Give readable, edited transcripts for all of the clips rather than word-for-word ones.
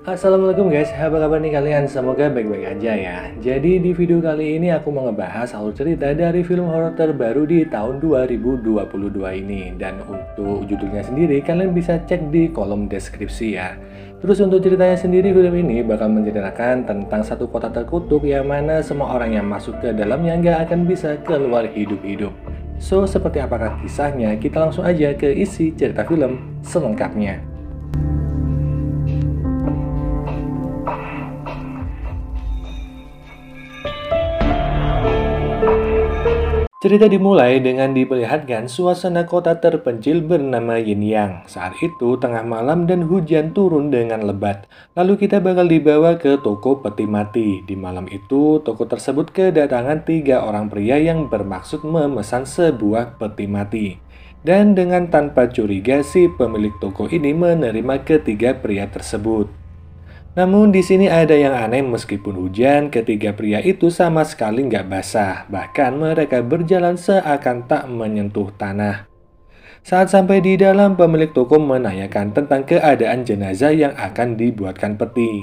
Assalamualaikum guys, apa kabar nih kalian? Semoga baik-baik aja ya. Jadi di video kali ini aku mau ngebahas alur cerita dari film horor terbaru di tahun 2022 ini. Dan untuk judulnya sendiri kalian bisa cek di kolom deskripsi ya. Terus untuk ceritanya sendiri, film ini bakal menceritakan tentang satu kota terkutuk yang mana semua orang yang masuk ke dalamnya nggak akan bisa keluar hidup-hidup. So, seperti apakah kisahnya? Kita langsung aja ke isi cerita film selengkapnya. Cerita dimulai dengan diperlihatkan suasana kota terpencil bernama Yin Yang. Saat itu tengah malam dan hujan turun dengan lebat. Lalu kita bakal dibawa ke toko peti mati. Di malam itu, toko tersebut kedatangan 3 orang pria yang bermaksud memesan sebuah peti mati. Dan dengan tanpa curiga, si pemilik toko ini menerima ketiga pria tersebut. Namun di sini ada yang aneh, meskipun hujan, ketiga pria itu sama sekali nggak basah. Bahkan mereka berjalan seakan tak menyentuh tanah. Saat sampai di dalam, pemilik toko menanyakan tentang keadaan jenazah yang akan dibuatkan peti.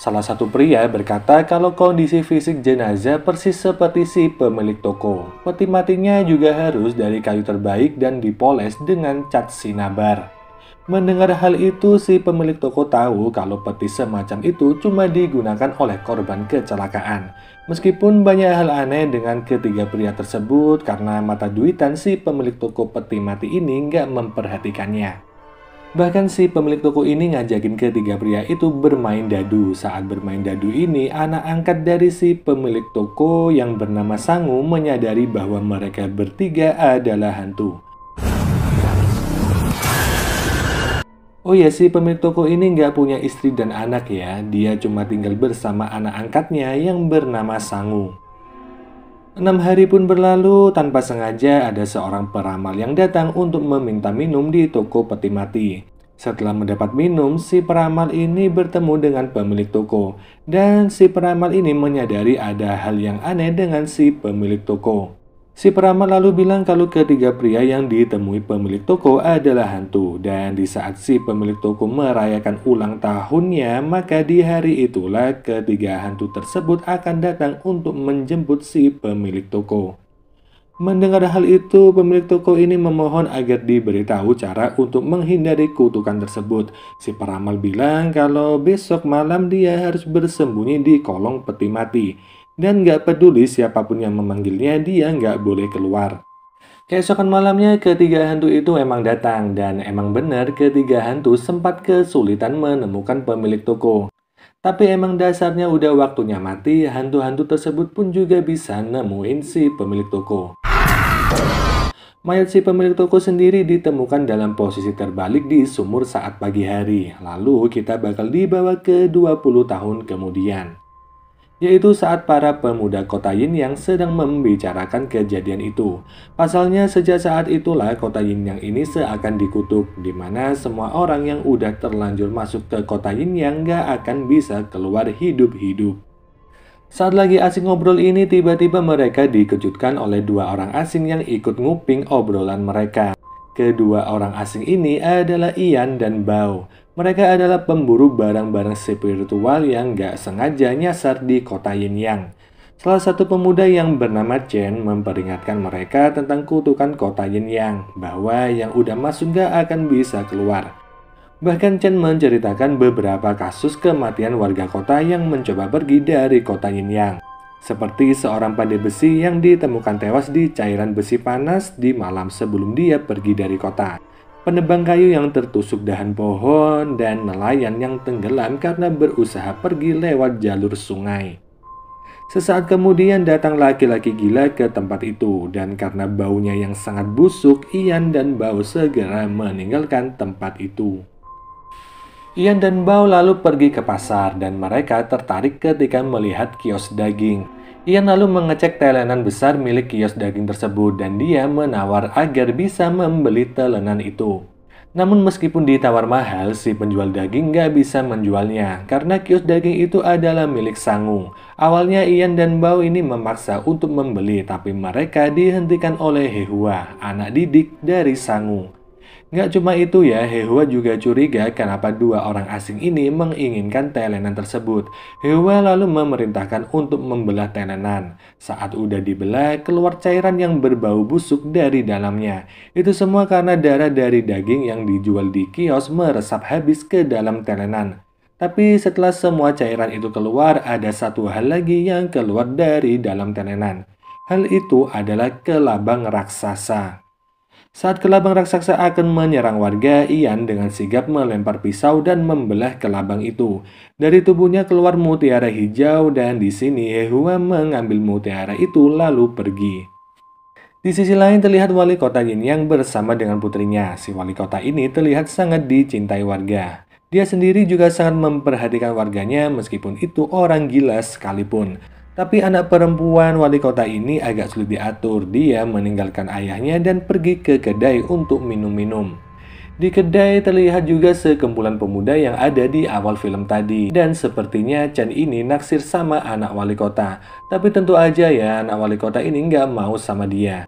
Salah satu pria berkata kalau kondisi fisik jenazah persis seperti si pemilik toko. Peti matinya juga harus dari kayu terbaik dan dipoles dengan cat sinabar. Mendengar hal itu, si pemilik toko tahu kalau peti semacam itu cuma digunakan oleh korban kecelakaan. Meskipun banyak hal aneh dengan ketiga pria tersebut, karena mata duitan si pemilik toko peti mati ini nggak memperhatikannya. Bahkan si pemilik toko ini ngajakin ketiga pria itu bermain dadu. Saat bermain dadu ini, anak angkat dari si pemilik toko yang bernama Sangu menyadari bahwa mereka bertiga adalah hantu. Oh ya, si pemilik toko ini nggak punya istri dan anak ya. Dia cuma tinggal bersama anak angkatnya yang bernama Sangu. 6 hari pun berlalu, tanpa sengaja ada seorang peramal yang datang untuk meminta minum di toko peti mati. Setelah mendapat minum, si peramal ini bertemu dengan pemilik toko. Dan si peramal ini menyadari ada hal yang aneh dengan si pemilik toko. Si peramal lalu bilang kalau ketiga pria yang ditemui pemilik toko adalah hantu. Dan di saat si pemilik toko merayakan ulang tahunnya, maka di hari itulah ketiga hantu tersebut akan datang untuk menjemput si pemilik toko. Mendengar hal itu, pemilik toko ini memohon agar diberitahu cara untuk menghindari kutukan tersebut. Si peramal bilang kalau besok malam dia harus bersembunyi di kolong peti mati. Dan gak peduli siapapun yang memanggilnya, dia gak boleh keluar. Keesokan malamnya, ketiga hantu itu emang datang. Dan emang benar ketiga hantu sempat kesulitan menemukan pemilik toko. Tapi emang dasarnya udah waktunya mati, hantu-hantu tersebut pun juga bisa nemuin si pemilik toko. Mayat si pemilik toko sendiri ditemukan dalam posisi terbalik di sumur saat pagi hari. Lalu kita bakal dibawa ke 20 tahun kemudian. Yaitu saat para pemuda kota Yin Yang sedang membicarakan kejadian itu. Pasalnya sejak saat itulah kota Yin Yang ini seakan dikutuk, di mana semua orang yang udah terlanjur masuk ke kota Yin Yang gak akan bisa keluar hidup-hidup. Saat lagi asik ngobrol ini, tiba-tiba mereka dikejutkan oleh 2 orang asing yang ikut nguping obrolan mereka. Kedua orang asing ini adalah Ian dan Bao. Mereka adalah pemburu barang-barang spiritual yang gak sengaja nyasar di kota Yin Yang. Salah satu pemuda yang bernama Chen memperingatkan mereka tentang kutukan kota Yin Yang, bahwa yang udah masuk gak akan bisa keluar. Bahkan Chen menceritakan beberapa kasus kematian warga kota yang mencoba pergi dari kota Yin Yang. Seperti seorang pandai besi yang ditemukan tewas di cairan besi panas di malam sebelum dia pergi dari kota. Penebang kayu yang tertusuk dahan pohon, dan nelayan yang tenggelam karena berusaha pergi lewat jalur sungai. Sesaat kemudian datang laki-laki gila ke tempat itu, dan karena baunya yang sangat busuk, Ian dan Bao segera meninggalkan tempat itu. Ian dan Bao lalu pergi ke pasar, dan mereka tertarik ketika melihat kios daging. Ian lalu mengecek telenan besar milik kios daging tersebut dan dia menawar agar bisa membeli telenan itu. Namun meskipun ditawar mahal, si penjual daging gak bisa menjualnya karena kios daging itu adalah milik Sangu. Awalnya Ian dan Bao ini memaksa untuk membeli, tapi mereka dihentikan oleh Hehua, anak didik dari Sangu. Nggak cuma itu ya, Hehua juga curiga kenapa dua orang asing ini menginginkan telenan tersebut. Hehua lalu memerintahkan untuk membelah telenan. Saat udah dibelah, keluar cairan yang berbau busuk dari dalamnya. Itu semua karena darah dari daging yang dijual di kios meresap habis ke dalam telenan. Tapi setelah semua cairan itu keluar, ada satu hal lagi yang keluar dari dalam telenan. Hal itu adalah kelabang raksasa. Saat kelabang raksasa akan menyerang warga, Ian dengan sigap melempar pisau dan membelah kelabang itu. Dari tubuhnya keluar mutiara hijau dan di sini Hehua mengambil mutiara itu lalu pergi. Di sisi lain terlihat wali kota Yinyang bersama dengan putrinya. Si wali kota ini terlihat sangat dicintai warga. Dia sendiri juga sangat memperhatikan warganya meskipun itu orang gila sekalipun. Tapi anak perempuan wali kota ini agak sulit diatur. Dia meninggalkan ayahnya dan pergi ke kedai untuk minum-minum. Di kedai terlihat juga sekumpulan pemuda yang ada di awal film tadi. Dan sepertinya Chan ini naksir sama anak wali kota. Tapi tentu aja ya anak wali kota ini nggak mau sama dia.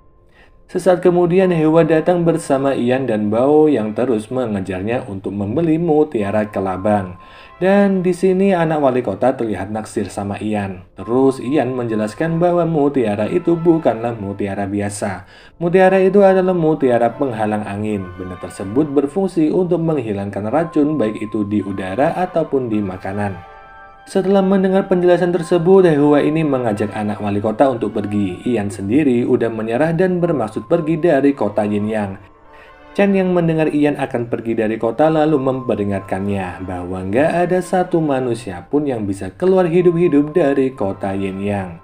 Sesaat kemudian Hehua datang bersama Ian dan Bao yang terus mengejarnya untuk membeli mutiara kelabang. Dan di sini anak wali kota terlihat naksir sama Ian. Terus Ian menjelaskan bahwa mutiara itu bukanlah mutiara biasa. Mutiara itu adalah mutiara penghalang angin. Benda tersebut berfungsi untuk menghilangkan racun baik itu di udara ataupun di makanan. Setelah mendengar penjelasan tersebut, Hehua ini mengajak anak wali kota untuk pergi. Ian sendiri udah menyerah dan bermaksud pergi dari kota Yinyang. Chen yang mendengar Ian akan pergi dari kota lalu memperingatkannya bahwa nggak ada satu manusia pun yang bisa keluar hidup-hidup dari kota Yinyang.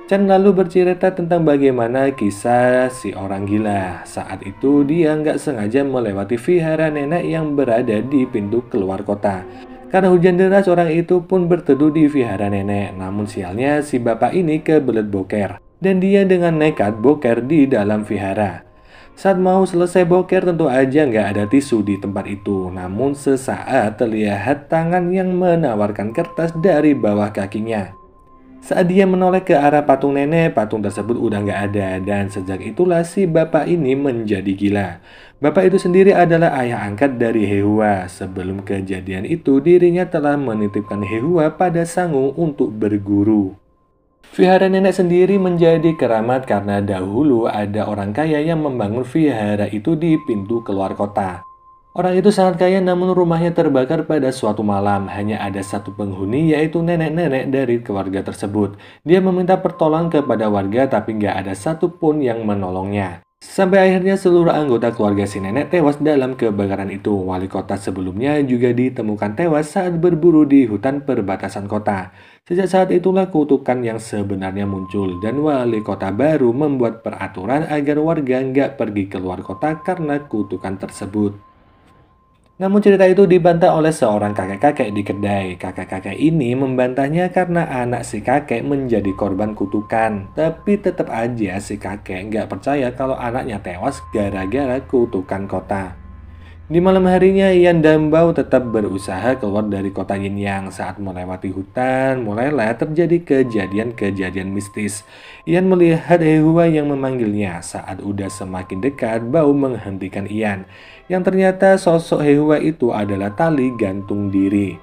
Chen lalu bercerita tentang bagaimana kisah si orang gila. Saat itu dia nggak sengaja melewati vihara nenek yang berada di pintu keluar kota. Karena hujan deras, orang itu pun berteduh di vihara nenek. Namun sialnya si bapak ini kebelet boker. Dan dia dengan nekat boker di dalam vihara. Saat mau selesai boker tentu aja nggak ada tisu di tempat itu. Namun sesaat terlihat tangan yang menawarkan kertas dari bawah kakinya. Saat dia menoleh ke arah patung nenek, patung tersebut udah nggak ada. Dan sejak itulah si bapak ini menjadi gila. Bapak itu sendiri adalah ayah angkat dari Hehua. Sebelum kejadian itu, dirinya telah menitipkan Hehua pada Sangu untuk berguru. Vihara nenek sendiri menjadi keramat karena dahulu ada orang kaya yang membangun vihara itu di pintu keluar kota. Orang itu sangat kaya namun rumahnya terbakar pada suatu malam. Hanya ada satu penghuni yaitu nenek-nenek dari keluarga tersebut. Dia meminta pertolongan kepada warga tapi nggak ada satupun yang menolongnya. Sampai akhirnya seluruh anggota keluarga si nenek tewas dalam kebakaran itu. Wali kota sebelumnya juga ditemukan tewas saat berburu di hutan perbatasan kota. Sejak saat itulah kutukan yang sebenarnya muncul dan wali kota baru membuat peraturan agar warga nggak pergi keluar kota karena kutukan tersebut. Namun cerita itu dibantah oleh seorang kakek-kakek di kedai. Kakek-kakek ini membantahnya karena anak si kakek menjadi korban kutukan. Tapi tetap aja si kakek nggak percaya kalau anaknya tewas gara-gara kutukan kota. Di malam harinya, Ian dan Bao tetap berusaha keluar dari kota Yinyang. Saat melewati hutan, mulailah terjadi kejadian-kejadian mistis. Ian melihat Hehua yang memanggilnya. Saat udah semakin dekat, Bao menghentikan Ian. Yang ternyata sosok Hehua itu adalah tali gantung diri.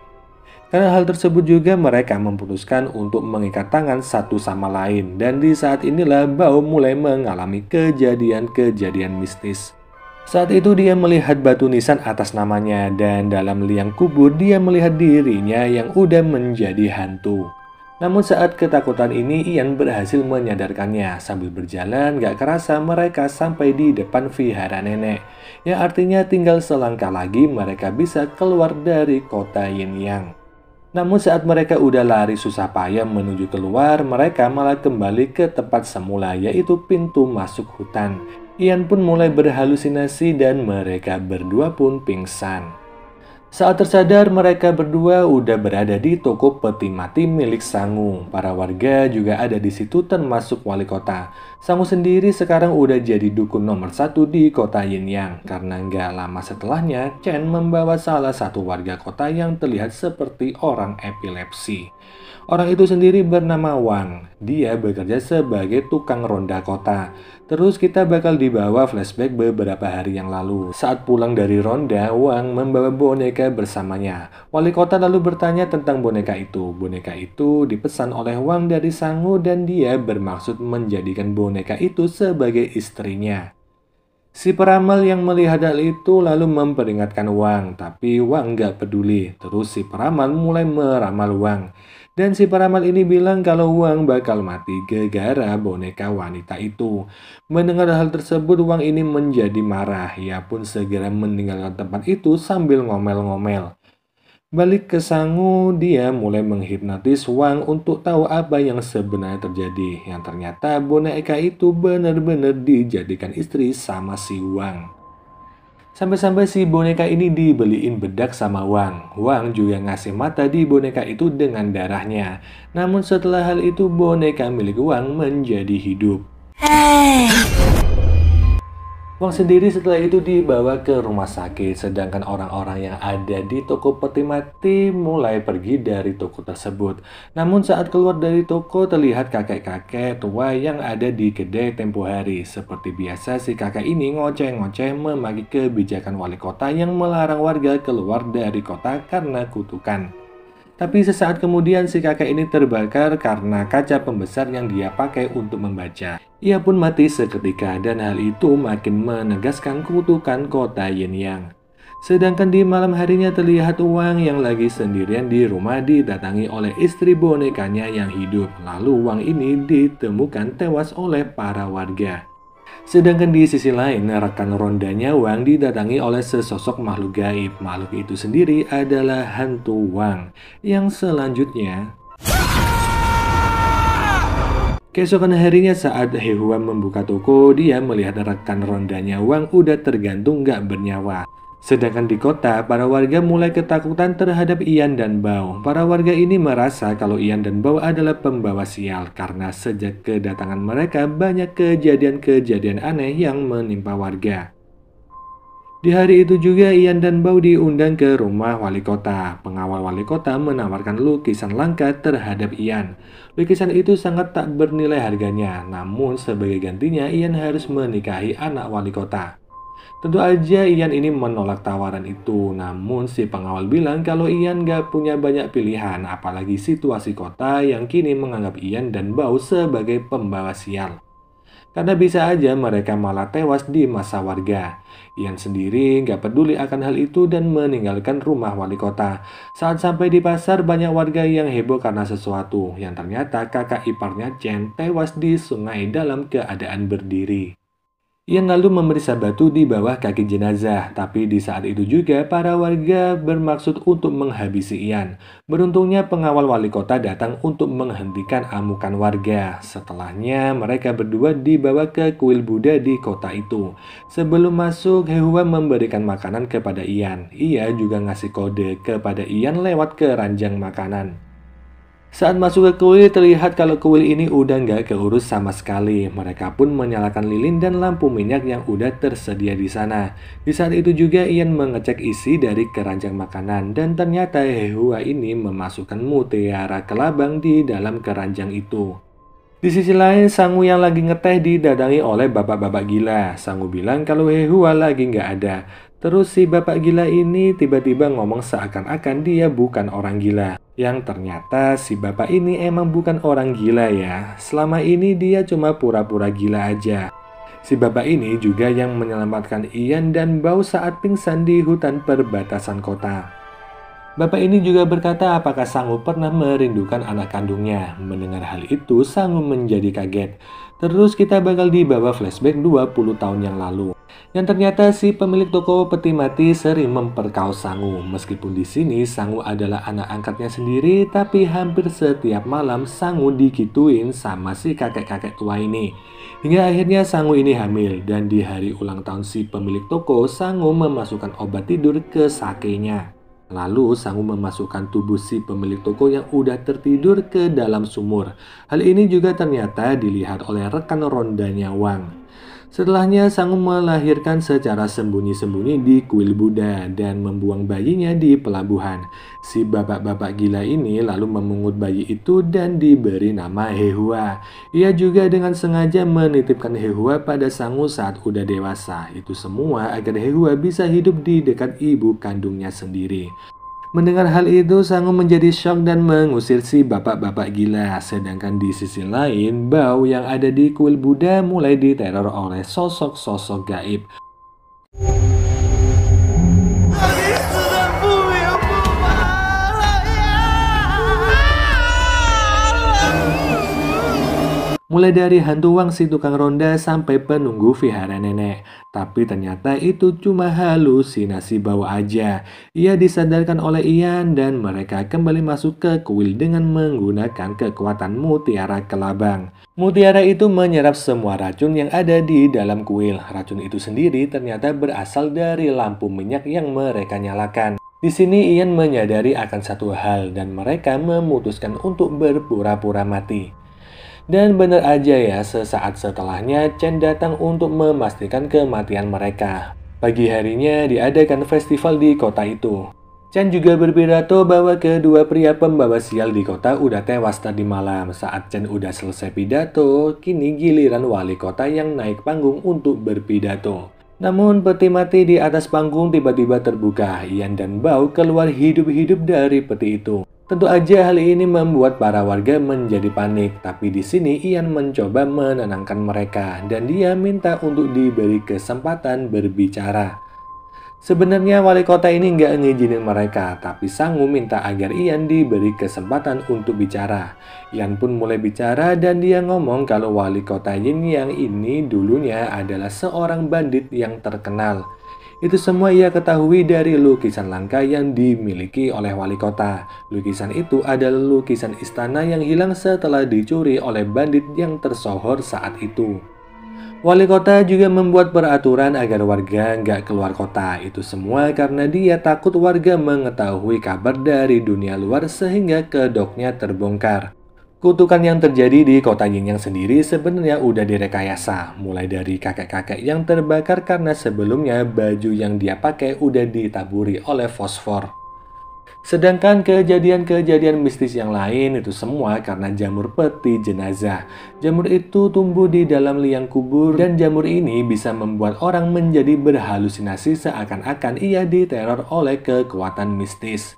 Karena hal tersebut juga mereka memutuskan untuk mengikat tangan satu sama lain. Dan di saat inilah Bao mulai mengalami kejadian-kejadian mistis. Saat itu dia melihat batu nisan atas namanya dan dalam liang kubur dia melihat dirinya yang udah menjadi hantu. Namun saat ketakutan ini Ian berhasil menyadarkannya. Sambil berjalan gak kerasa mereka sampai di depan vihara nenek. Yang artinya tinggal selangkah lagi mereka bisa keluar dari kota Yinyang. Namun saat mereka udah lari susah payah menuju keluar, mereka malah kembali ke tempat semula yaitu pintu masuk hutan. Ian pun mulai berhalusinasi dan mereka berdua pun pingsan. Saat tersadar mereka berdua udah berada di toko peti mati milik Sangu. Para warga juga ada di situ termasuk wali kota. Sangu sendiri sekarang udah jadi dukun nomor satu di kota Yinyang karena nggak lama setelahnya Chen membawa salah satu warga kota yang terlihat seperti orang epilepsi. Orang itu sendiri bernama Wang. Dia bekerja sebagai tukang ronda kota. Terus kita bakal dibawa flashback beberapa hari yang lalu. Saat pulang dari ronda, Wang membawa boneka bersamanya. Wali kota lalu bertanya tentang boneka itu. Boneka itu dipesan oleh Wang dari Sangu dan dia bermaksud menjadikan boneka itu sebagai istrinya. Si peramal yang melihat hal itu lalu memperingatkan Wang, tapi Wang nggak peduli. Terus si peramal mulai meramal Wang. Dan si peramal ini bilang kalau Wang bakal mati gara-gara boneka wanita itu. Mendengar hal tersebut, Wang ini menjadi marah. Ia pun segera meninggalkan tempat itu sambil ngomel-ngomel. Balik ke Sangu, dia mulai menghipnotis Wang untuk tahu apa yang sebenarnya terjadi. Yang ternyata boneka itu benar-benar dijadikan istri sama si Wang. Sampai-sampai si boneka ini dibeliin bedak sama Wang. Wang juga ngasih mata di boneka itu dengan darahnya. Namun setelah hal itu boneka milik Wang menjadi hidup. Wang sendiri setelah itu dibawa ke rumah sakit, sedangkan orang-orang yang ada di toko peti mati mulai pergi dari toko tersebut. Namun saat keluar dari toko terlihat kakek-kakek tua yang ada di kedai tempo hari. Seperti biasa si kakek ini ngoceh-ngoceh memaki kebijakan wali kota yang melarang warga keluar dari kota karena kutukan. Tapi sesaat kemudian si kakek ini terbakar karena kaca pembesar yang dia pakai untuk membaca. Ia pun mati seketika dan hal itu makin menegaskan kutukan kota Yinyang. Sedangkan di malam harinya terlihat Wang yang lagi sendirian di rumah didatangi oleh istri bonekanya yang hidup. Lalu Wang ini ditemukan tewas oleh para warga. Sedangkan di sisi lain, rekan rondanya Wang didatangi oleh sesosok makhluk gaib. Makhluk itu sendiri adalah hantu Wang. Yang selanjutnya, keesokan harinya saat He Huan membuka toko, dia melihat rekan rondanya Wang udah tergantung gak bernyawa. Sedangkan di kota, para warga mulai ketakutan terhadap Ian dan Bao. Para warga ini merasa kalau Ian dan Bao adalah pembawa sial karena sejak kedatangan mereka banyak kejadian-kejadian aneh yang menimpa warga. Di hari itu juga Ian dan Bao diundang ke rumah wali kota. Pengawal wali kota menawarkan lukisan langka terhadap Ian. Lukisan itu sangat tak bernilai harganya, namun sebagai gantinya Ian harus menikahi anak wali kota. Tentu aja Ian ini menolak tawaran itu, namun si pengawal bilang kalau Ian gak punya banyak pilihan, apalagi situasi kota yang kini menganggap Ian dan Bao sebagai pembawa sial. Karena bisa aja mereka malah tewas di masa warga. Ian sendiri gak peduli akan hal itu dan meninggalkan rumah wali kota. Saat sampai di pasar banyak warga yang heboh karena sesuatu, yang ternyata kakak iparnya Chen tewas di sungai dalam keadaan berdiri. Ian lalu memeriksa batu di bawah kaki jenazah, tapi di saat itu juga para warga bermaksud untuk menghabisi Ian. Beruntungnya pengawal wali kota datang untuk menghentikan amukan warga. Setelahnya mereka berdua dibawa ke kuil Buddha di kota itu. Sebelum masuk, He Huan memberikan makanan kepada Ian. Ia juga ngasih kode kepada Ian lewat keranjang makanan. Saat masuk ke kuil, terlihat kalau kuil ini udah nggak keurus sama sekali. Mereka pun menyalakan lilin dan lampu minyak yang udah tersedia di sana. Di saat itu juga Ian mengecek isi dari keranjang makanan dan ternyata He Hua ini memasukkan mutiara kelabang di dalam keranjang itu. Di sisi lain, Sangu yang lagi ngeteh didatangi oleh bapak-bapak gila. Sangu bilang kalau He Hua lagi nggak ada. Terus si bapak gila ini tiba-tiba ngomong seakan-akan dia bukan orang gila. Yang ternyata si bapak ini emang bukan orang gila ya. Selama ini dia cuma pura-pura gila aja. Si bapak ini juga yang menyelamatkan Ian dan Bao saat pingsan di hutan perbatasan kota. Bapak ini juga berkata apakah Sangu pernah merindukan anak kandungnya. Mendengar hal itu, Sangu menjadi kaget. Terus kita bakal dibawa flashback 20 tahun yang lalu. Yang ternyata si pemilik toko peti mati sering memperkaos Sangu. Meskipun di sini Sangu adalah anak angkatnya sendiri, tapi hampir setiap malam Sangu dikituin sama si kakek-kakek tua ini. Hingga akhirnya Sangu ini hamil dan di hari ulang tahun si pemilik toko, Sangu memasukkan obat tidur ke sakenya. Lalu Sangu memasukkan tubuh si pemilik toko yang udah tertidur ke dalam sumur. Hal ini juga ternyata dilihat oleh rekan rondanya Wang. Setelahnya Sangu melahirkan secara sembunyi-sembunyi di kuil Buddha dan membuang bayinya di pelabuhan. Si bapak-bapak gila ini lalu memungut bayi itu dan diberi nama Hehua. Ia juga dengan sengaja menitipkan Hehua pada Sangu saat udah dewasa. Itu semua agar Hehua bisa hidup di dekat ibu kandungnya sendiri. Mendengar hal itu, Sangu menjadi syok dan mengusir si bapak-bapak gila. Sedangkan di sisi lain, Bao yang ada di kuil Buddha mulai diteror oleh sosok-sosok gaib. Mulai dari hantu Wang si tukang ronda sampai penunggu vihara nenek. Tapi ternyata itu cuma halusinasi Bao aja. Ia disadarkan oleh Ian dan mereka kembali masuk ke kuil dengan menggunakan kekuatan mutiara kelabang. Mutiara itu menyerap semua racun yang ada di dalam kuil. Racun itu sendiri ternyata berasal dari lampu minyak yang mereka nyalakan. Di sini Ian menyadari akan satu hal dan mereka memutuskan untuk berpura-pura mati. Dan benar aja ya, sesaat setelahnya Chen datang untuk memastikan kematian mereka. Pagi harinya diadakan festival di kota itu. Chen juga berpidato bahwa kedua pria pembawa sial di kota udah tewas tadi malam. Saat Chen udah selesai pidato, kini giliran wali kota yang naik panggung untuk berpidato. Namun peti mati di atas panggung tiba-tiba terbuka. Ian dan Bao keluar hidup-hidup dari peti itu. Tentu aja hal ini membuat para warga menjadi panik, tapi di sini Ian mencoba menenangkan mereka dan dia minta untuk diberi kesempatan berbicara. Sebenarnya wali kota ini nggak ngizinin mereka, tapi Sangu minta agar Ian diberi kesempatan untuk bicara. Ian pun mulai bicara dan dia ngomong kalau wali kota Yin yang ini dulunya adalah seorang bandit yang terkenal. Itu semua ia ketahui dari lukisan langka yang dimiliki oleh wali kota. Lukisan itu adalah lukisan istana yang hilang setelah dicuri oleh bandit yang tersohor saat itu. Wali kota juga membuat peraturan agar warga nggak keluar kota. Itu semua karena dia takut warga mengetahui kabar dari dunia luar sehingga kedoknya terbongkar. Kutukan yang terjadi di kota Yin yang sendiri sebenarnya udah direkayasa, mulai dari kakek-kakek yang terbakar karena sebelumnya baju yang dia pakai udah ditaburi oleh fosfor. Sedangkan kejadian-kejadian mistis yang lain itu semua karena jamur peti jenazah. Jamur itu tumbuh di dalam liang kubur dan jamur ini bisa membuat orang menjadi berhalusinasi seakan-akan ia diteror oleh kekuatan mistis.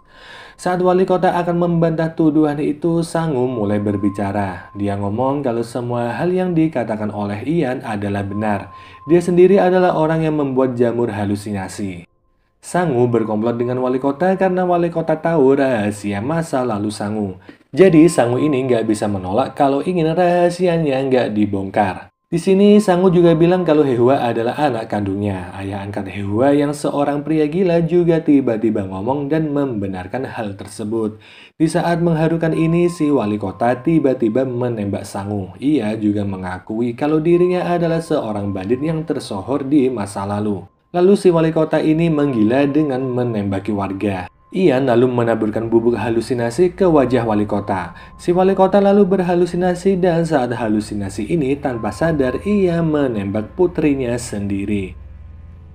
Saat wali kota akan membantah tuduhan itu, Sangu mulai berbicara. Dia ngomong kalau semua hal yang dikatakan oleh Ian adalah benar. Dia sendiri adalah orang yang membuat jamur halusinasi. Sangu berkomplot dengan wali kota karena wali kota tahu rahasia masa lalu Sangu. Jadi Sangu ini nggak bisa menolak kalau ingin rahasianya nggak dibongkar. Di sini Sangu juga bilang kalau Hehua adalah anak kandungnya. Ayah angkat Hehua yang seorang pria gila juga tiba-tiba ngomong dan membenarkan hal tersebut. Di saat mengharukan ini, si wali kota tiba-tiba menembak Sangu. Ia juga mengakui kalau dirinya adalah seorang bandit yang tersohor di masa lalu. Lalu si wali kota ini menggila dengan menembaki warga. Ian lalu menaburkan bubuk halusinasi ke wajah wali kota. Si wali kota lalu berhalusinasi dan saat halusinasi ini tanpa sadar ia menembak putrinya sendiri.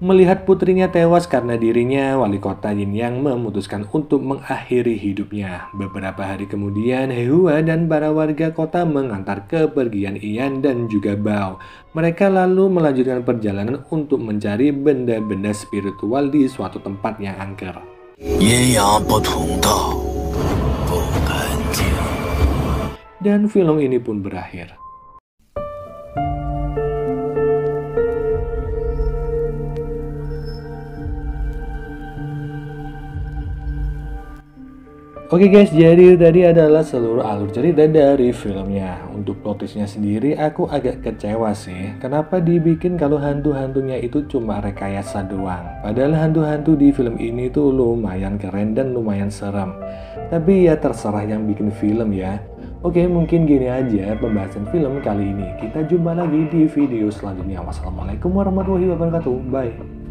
Melihat putrinya tewas karena dirinya, wali kota Yin Yang memutuskan untuk mengakhiri hidupnya. Beberapa hari kemudian, Hehua dan para warga kota mengantar kepergian Ian dan juga Bao. Mereka lalu melanjutkan perjalanan untuk mencari benda-benda spiritual di suatu tempat yang angker. 阴阳不同道，不干净。 Dan film ini pun berakhir. Oke guys, jadi tadi adalah seluruh alur cerita dari filmnya. Untuk plot twist-nya sendiri aku agak kecewa sih. Kenapa dibikin kalau hantu-hantunya itu cuma rekayasa doang? Padahal hantu-hantu di film ini tuh lumayan keren dan lumayan serem. Tapi ya terserah yang bikin film ya. Oke, mungkin gini aja pembahasan film kali ini. Kita jumpa lagi di video selanjutnya. Wassalamualaikum warahmatullahi wabarakatuh. Bye.